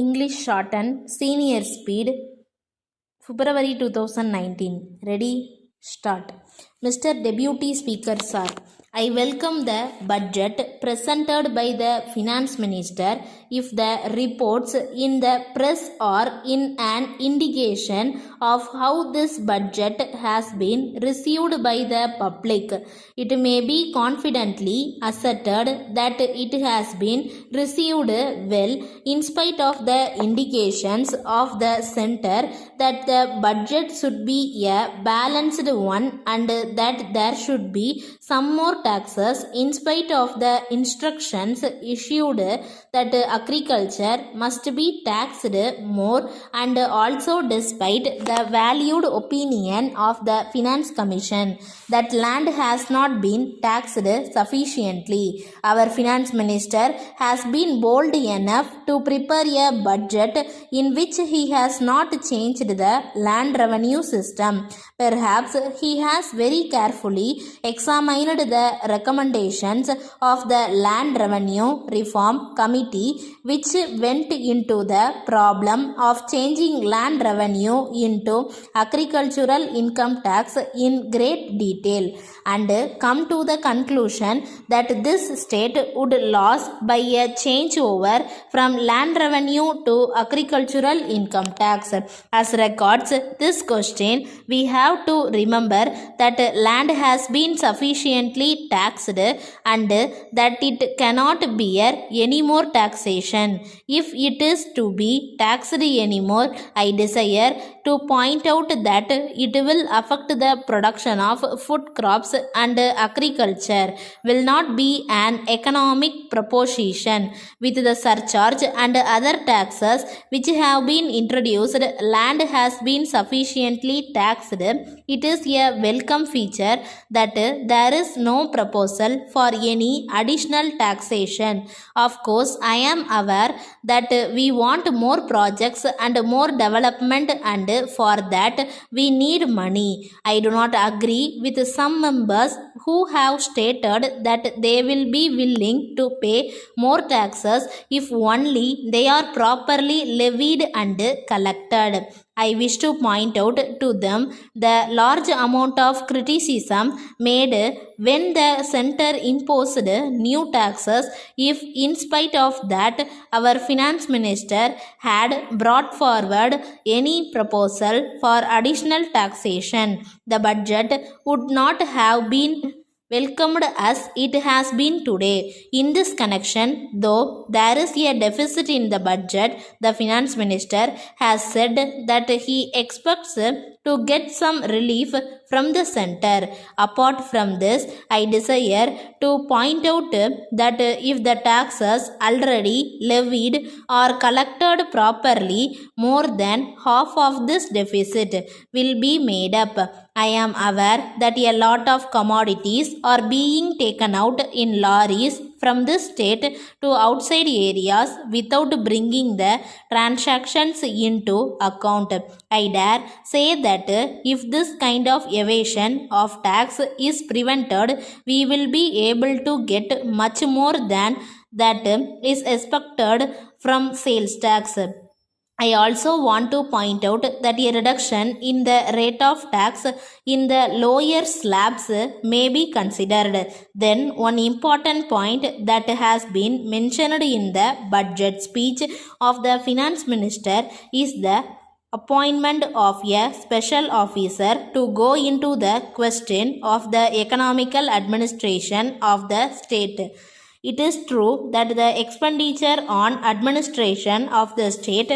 English Shorthand Senior Speed February 2019. Ready? Start. Mr. Deputy Speaker Sir, I welcome the budget presented by the Finance Minister. If the reports in the press are in an indication of how this budget has been received by the public, it may be confidently asserted that it has been received well in spite of the indications of the center that the budget should be a balanced one and that there should be some more taxes in spite of the instructions issued that agriculture must be taxed more, and also despite the valued opinion of the Finance Commission that land has not been taxed sufficiently. Our Finance Minister has been bold enough to prepare a budget in which he has not changed the land revenue system. Perhaps he has very carefully examined the recommendations of the Land Revenue Reform Committee, which went into the problem of changing land revenue into agricultural income tax in great detail, and come to the conclusion that this state would lose by a changeover from land revenue to agricultural income tax. As regards this question, we have to remember that land has been sufficiently taxed and that it cannot bear any more taxation. If it is to be taxed anymore, I desire to point out that it will affect the production of food crops, and agriculture will not be an economic proposition. With the surcharge and other taxes which have been introduced, land has been sufficiently taxed. It is a welcome feature that there is no proposal for any additional taxation. Of course, I am aware that we want more projects and more development, and for that we need money. I do not agree with some members who have stated that they will be willing to pay more taxes if only they are properly levied and collected. I wish to point out to them the large amount of criticism made when the center imposed new taxes, if in spite of that our finance minister had brought forward any proposal for additional taxation. The budget would not have been welcomed as it has been today. In this connection, though there is a deficit in the budget, the finance minister has said that he expects to get some relief from the center. Apart from this, I desire to point out that if the taxes already levied are collected properly, more than half of this deficit will be made up. I am aware that a lot of commodities are being taken out in lorries from this state to outside areas without bringing the transactions into account. I dare say that if this kind of evasion of tax is prevented, we will be able to get much more than that is expected from sales tax. I also want to point out that a reduction in the rate of tax in the lower slabs may be considered. Then, one important point that has been mentioned in the budget speech of the finance minister is the appointment of a special officer to go into the question of the economical administration of the state. It is true that the expenditure on administration of the state,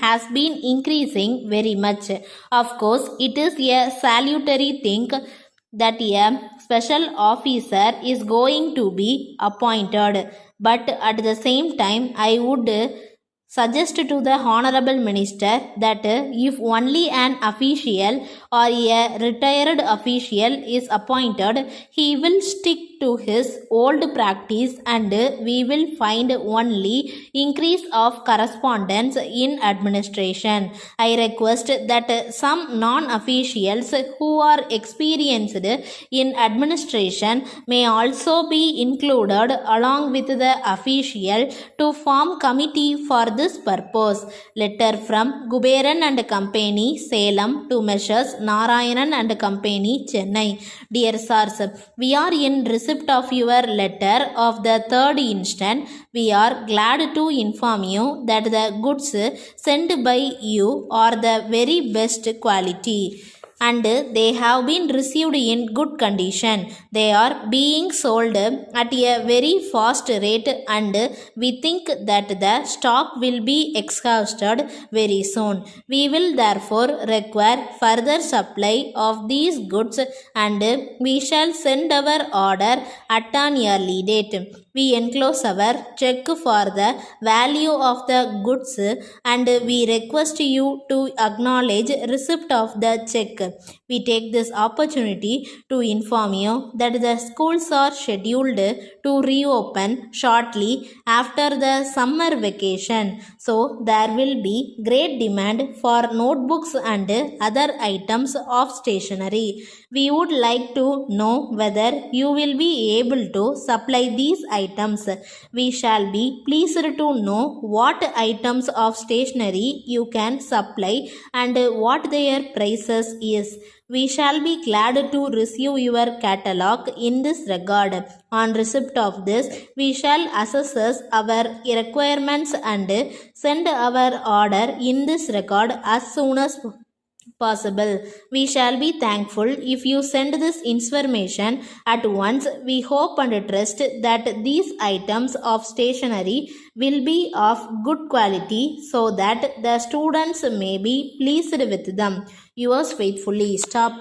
has been increasing very much. Of course, it is a salutary thing that a special officer is going to be appointed. But at the same time, I would suggest to the honorable minister that if only an official or a retired official is appointed, he will stick to his old practice and we will find only increase of correspondence in administration. I request that some non-officials who are experienced in administration may also be included along with the official to form committee for this purpose. Letter from Guberan and Company, Salem to Messrs. Narayanan and Company, Chennai. Dear sirs, we are in receipt of your letter of the 3rd instant. We are glad to inform you that the goods sent by you are the very best quality and they have been received in good condition. They are being sold at a very fast rate and we think that the stock will be exhausted very soon. We will therefore require further supply of these goods and we shall send our order at an early date. We enclose our check for the value of the goods and we request you to acknowledge receipt of the check. We take this opportunity to inform you that the schools are scheduled to reopen shortly after the summer vacation. So there will be great demand for notebooks and other items of stationery. We would like to know whether you will be able to supply these items. We shall be pleased to know what items of stationery you can supply and what their prices is. We shall be glad to receive your catalog in this regard. On receipt of this, we shall assess our requirements and send our order in this regard as soon as possible. We shall be thankful if you send this information at once. We hope and trust that these items of stationery will be of good quality so that the students may be pleased with them. Yours faithfully. Stop.